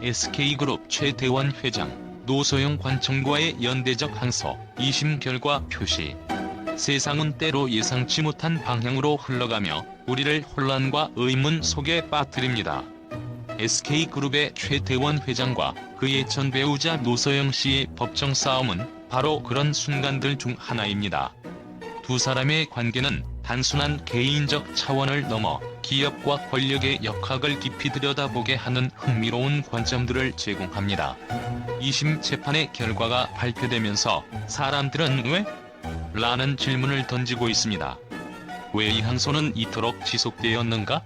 SK그룹 최대원 회장, 노소영 관청과의 연대적 항소, 2심 결과 표시. 세상은 때로 예상치 못한 방향으로 흘러가며 우리를 혼란과 의문 속에 빠뜨립니다. SK그룹의 최대원 회장과 그의 전 배우자 노소영 씨의 법정 싸움은 바로 그런 순간들 중 하나입니다. 두 사람의 관계는 단순한 개인적 차원을 넘어 기업과 권력의 역학을 깊이 들여다보게 하는 흥미로운 관점들을 제공합니다. 2심 재판의 결과가 발표되면서 사람들은 왜? 라는 질문을 던지고 있습니다. 왜 이 항소는 이토록 지속되었는가?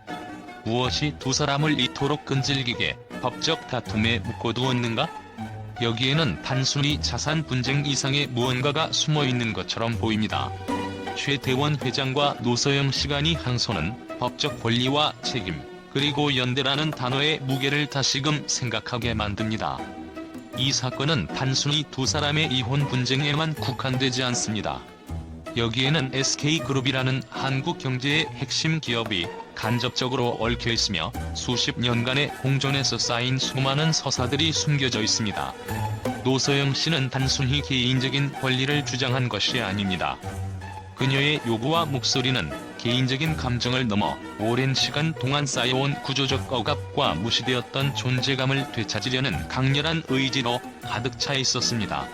무엇이 두 사람을 이토록 끈질기게 법적 다툼에 묶어두었는가? 여기에는 단순히 자산 분쟁 이상의 무언가가 숨어있는 것처럼 보입니다. 최대원 회장과 노소영 씨가 이 항소는 법적 권리와 책임, 그리고 연대라는 단어의 무게를 다시금 생각하게 만듭니다. 이 사건은 단순히 두 사람의 이혼 분쟁에만 국한되지 않습니다. 여기에는 SK그룹이라는 한국 경제의 핵심 기업이 간접적으로 얽혀있으며 수십 년간의 공존에서 쌓인 수많은 서사들이 숨겨져 있습니다. 노소영 씨는 단순히 개인적인 권리를 주장한 것이 아닙니다. 그녀의 요구와 목소리는 개인적인 감정을 넘어 오랜 시간 동안 쌓여온 구조적 억압과 무시되었던 존재감을 되찾으려는 강렬한 의지로 가득 차 있었습니다.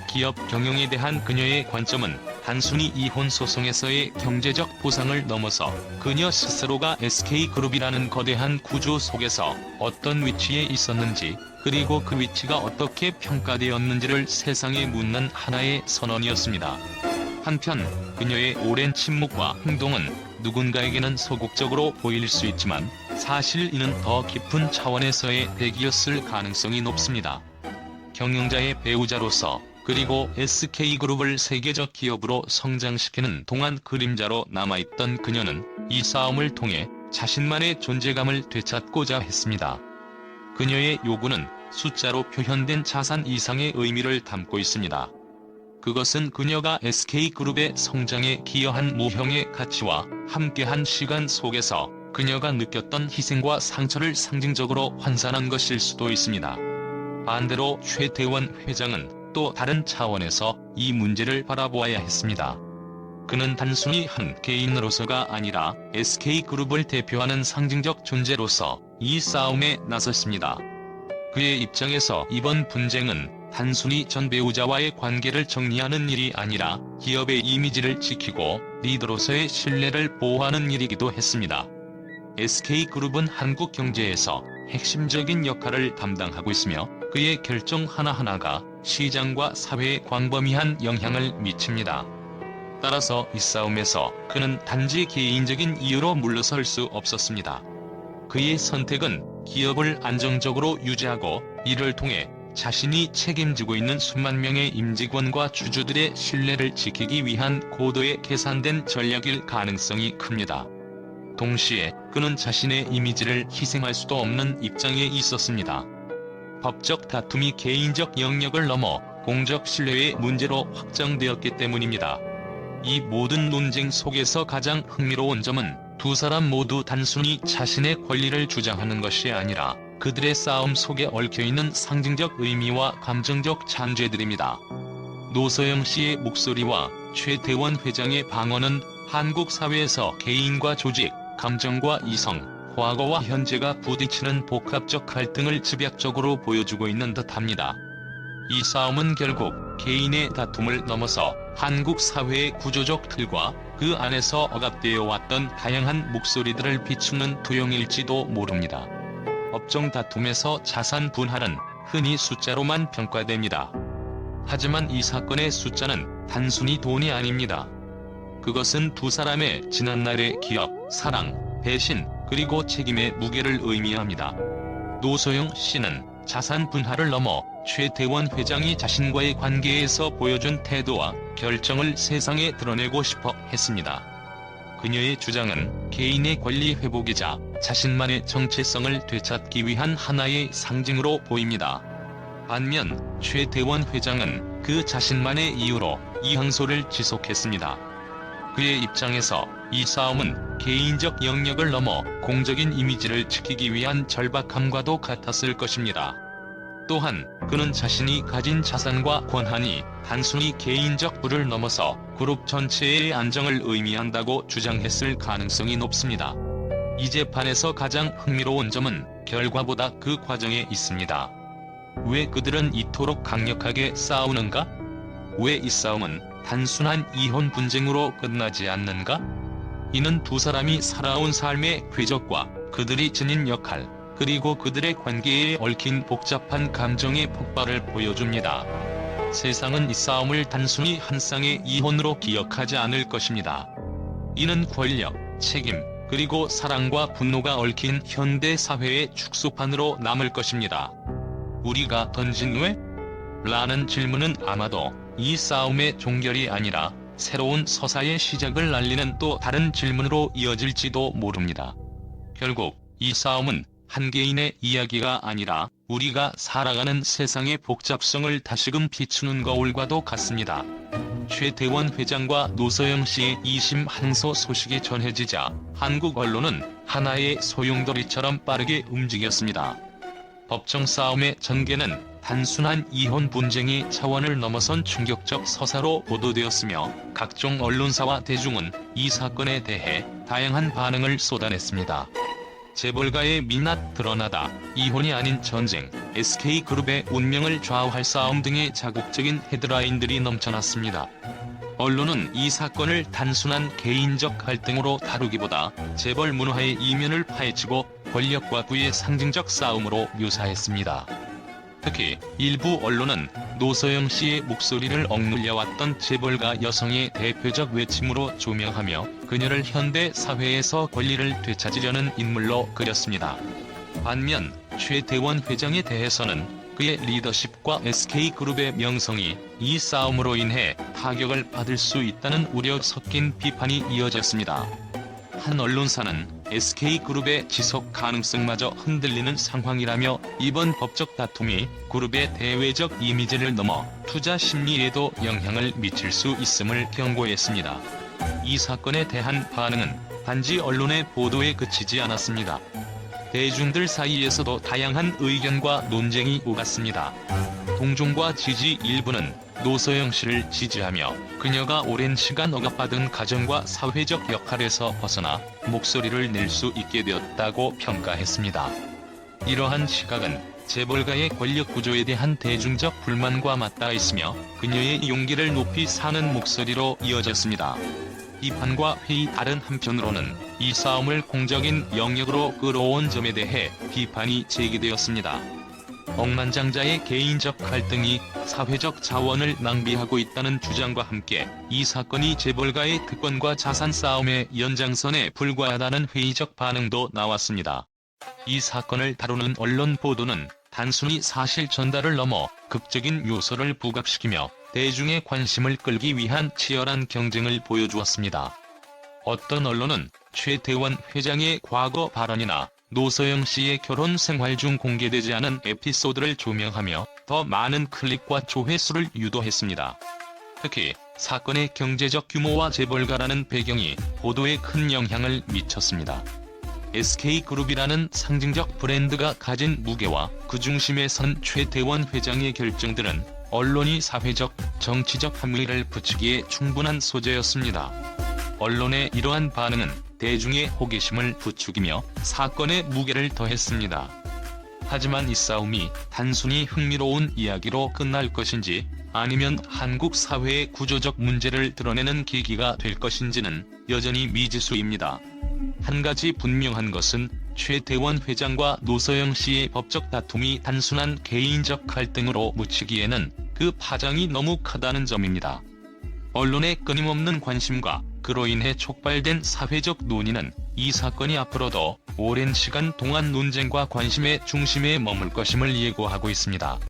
기업 경영에 대한 그녀의 관점은 단순히 이혼 소송에서의 경제적 보상을 넘어서 그녀 스스로가 SK그룹이라는 거대한 구조 속에서 어떤 위치에 있었는지, 그리고 그 위치가 어떻게 평가되었는지를 세상에 묻는 하나의 선언이었습니다. 한편 그녀의 오랜 침묵과 행동은 누군가에게는 소극적으로 보일 수 있지만 사실 이는 더 깊은 차원에서의 배기였을 가능성이 높습니다. 경영자의 배우자로서, 그리고 SK그룹을 세계적 기업으로 성장시키는 동안 그림자로 남아있던 그녀는 이 싸움을 통해 자신만의 존재감을 되찾고자 했습니다. 그녀의 요구는 숫자로 표현된 자산 이상의 의미를 담고 있습니다. 그것은 그녀가 SK그룹의 성장에 기여한 무형의 가치와 함께한 시간 속에서 그녀가 느꼈던 희생과 상처를 상징적으로 환산한 것일 수도 있습니다. 반대로 최대원 회장은 또 다른 차원에서 이 문제를 바라보아야 했습니다. 그는 단순히 한 개인으로서가 아니라 SK그룹을 대표하는 상징적 존재로서 이 싸움에 나섰습니다. 그의 입장에서 이번 분쟁은 단순히 전 배우자와의 관계를 정리하는 일이 아니라 기업의 이미지를 지키고 리더로서의 신뢰를 보호하는 일이기도 했습니다. SK그룹은 한국 경제에서 핵심적인 역할을 담당하고 있으며 그의 결정 하나하나가 시장과 사회에 광범위한 영향을 미칩니다. 따라서 이 싸움에서 그는 단지 개인적인 이유로 물러설 수 없었습니다. 그의 선택은 기업을 안정적으로 유지하고 이를 통해 자신이 책임지고 있는 수만 명의 임직원과 주주들의 신뢰를 지키기 위한 고도의 계산된 전략일 가능성이 큽니다. 동시에 그는 자신의 이미지를 희생할 수도 없는 입장에 있었습니다. 법적 다툼이 개인적 영역을 넘어 공적 신뢰의 문제로 확장되었기 때문입니다. 이 모든 논쟁 속에서 가장 흥미로운 점은 두 사람 모두 단순히 자신의 권리를 주장하는 것이 아니라 그들의 싸움 속에 얽혀있는 상징적 의미와 감정적 잔재들입니다. 노소영 씨의 목소리와 최대원 회장의 방언은 한국 사회에서 개인과 조직, 감정과 이성, 과거와 현재가 부딪히는 복합적 갈등을 집약적으로 보여주고 있는 듯합니다. 이 싸움은 결국 개인의 다툼을 넘어서 한국 사회의 구조적 틀과 그 안에서 억압되어 왔던 다양한 목소리들을 비추는 투영일지도 모릅니다. 업종 다툼에서 자산 분할은 흔히 숫자로만 평가됩니다. 하지만 이 사건의 숫자는 단순히 돈이 아닙니다. 그것은 두 사람의 지난날의 기업, 사랑, 배신, 그리고 책임의 무게를 의미합니다. 노소영 씨는 자산 분할을 넘어 최대원 회장이 자신과의 관계에서 보여준 태도와 결정을 세상에 드러내고 싶어 했습니다. 그녀의 주장은 개인의 권리 회복이자 자신만의 정체성을 되찾기 위한 하나의 상징으로 보입니다. 반면 최대원 회장은 그 자신만의 이유로 이 항소를 지속했습니다. 그의 입장에서 이 싸움은 개인적 영역을 넘어 공적인 이미지를 지키기 위한 절박함과도 같았을 것입니다. 또한 그는 자신이 가진 자산과 권한이 단순히 개인적 부를 넘어서 그룹 전체의 안정을 의미한다고 주장했을 가능성이 높습니다. 이 재판에서 가장 흥미로운 점은 결과보다 그 과정에 있습니다. 왜 그들은 이토록 강력하게 싸우는가? 왜 이 싸움은 단순한 이혼 분쟁으로 끝나지 않는가? 이는 두 사람이 살아온 삶의 궤적과 그들이 지닌 역할, 그리고 그들의 관계에 얽힌 복잡한 감정의 폭발을 보여줍니다. 세상은 이 싸움을 단순히 한 쌍의 이혼으로 기억하지 않을 것입니다. 이는 권력, 책임, 그리고 사랑과 분노가 얽힌 현대 사회의 축소판으로 남을 것입니다. 우리가 던진 왜? 라는 질문은 아마도 이 싸움의 종결이 아니라 새로운 서사의 시작을 알리는 또 다른 질문으로 이어질지도 모릅니다. 결국 이 싸움은 한 개인의 이야기가 아니라 우리가 살아가는 세상의 복잡성을 다시금 비추는 거울과도 같습니다. 최태원 회장과 노소영 씨의 2심 항소 소식이 전해지자 한국 언론은 하나의 소용돌이처럼 빠르게 움직였습니다. 법정 싸움의 전개는 단순한 이혼 분쟁의 차원을 넘어선 충격적 서사로 보도되었으며 각종 언론사와 대중은 이 사건에 대해 다양한 반응을 쏟아냈습니다. 재벌가의 민낯 드러나다, 이혼이 아닌 전쟁, SK그룹의 운명을 좌우할 싸움 등의 자극적인 헤드라인들이 넘쳐났습니다. 언론은 이 사건을 단순한 개인적 갈등으로 다루기보다 재벌 문화의 이면을 파헤치고 권력과 부의 상징적 싸움으로 묘사했습니다. 특히 일부 언론은 노소영 씨의 목소리를 억눌려왔던 재벌가 여성의 대표적 외침으로 조명하며 그녀를 현대 사회에서 권리를 되찾으려는 인물로 그렸습니다. 반면 최태원 회장에 대해서는 그의 리더십과 SK그룹의 명성이 이 싸움으로 인해 타격을 받을 수 있다는 우려 섞인 비판이 이어졌습니다. 한 언론사는 SK그룹의 지속 가능성마저 흔들리는 상황이라며 이번 법적 다툼이 그룹의 대외적 이미지를 넘어 투자 심리에도 영향을 미칠 수 있음을 경고했습니다. 이 사건에 대한 반응은 단지 언론의 보도에 그치지 않았습니다. 대중들 사이에서도 다양한 의견과 논쟁이 오갔습니다. 동종과 지지 일부는 노소영 씨를 지지하며 그녀가 오랜 시간 억압받은 가정과 사회적 역할에서 벗어나 목소리를 낼 수 있게 되었다고 평가했습니다. 이러한 시각은 재벌가의 권력 구조에 대한 대중적 불만과 맞닿아 있으며 그녀의 용기를 높이 사는 목소리로 이어졌습니다. 비판과 회의 다른 한편으로는 이 싸움을 공적인 영역으로 끌어온 점에 대해 비판이 제기되었습니다. 억만장자의 개인적 갈등이 사회적 자원을 낭비하고 있다는 주장과 함께 이 사건이 재벌가의 특권과 자산 싸움의 연장선에 불과하다는 회의적 반응도 나왔습니다. 이 사건을 다루는 언론 보도는 단순히 사실 전달을 넘어 극적인 요소를 부각시키며 대중의 관심을 끌기 위한 치열한 경쟁을 보여주었습니다. 어떤 언론은 최태원 회장의 과거 발언이나 노소영 씨의 결혼 생활 중 공개되지 않은 에피소드를 조명하며 더 많은 클릭과 조회수를 유도했습니다. 특히 사건의 경제적 규모와 재벌가라는 배경이 보도에 큰 영향을 미쳤습니다. SK그룹이라는 상징적 브랜드가 가진 무게와 그 중심에 선 최태원 회장의 결정들은 언론이 사회적, 정치적 함의를 붙이기에 충분한 소재였습니다. 언론의 이러한 반응은 대중의 호기심을 부추기며 사건의 무게를 더했습니다. 하지만 이 싸움이 단순히 흥미로운 이야기로 끝날 것인지 아니면 한국 사회의 구조적 문제를 드러내는 계기가 될 것인지는 여전히 미지수입니다. 한 가지 분명한 것은 최태원 회장과 노소영 씨의 법적 다툼이 단순한 개인적 갈등으로 묻히기에는 그 파장이 너무 크다는 점입니다. 언론의 끊임없는 관심과 그로 인해 촉발된 사회적 논의는 이 사건이 앞으로도 오랜 시간 동안 논쟁과 관심의 중심에 머물 것임을 예고하고 있습니다.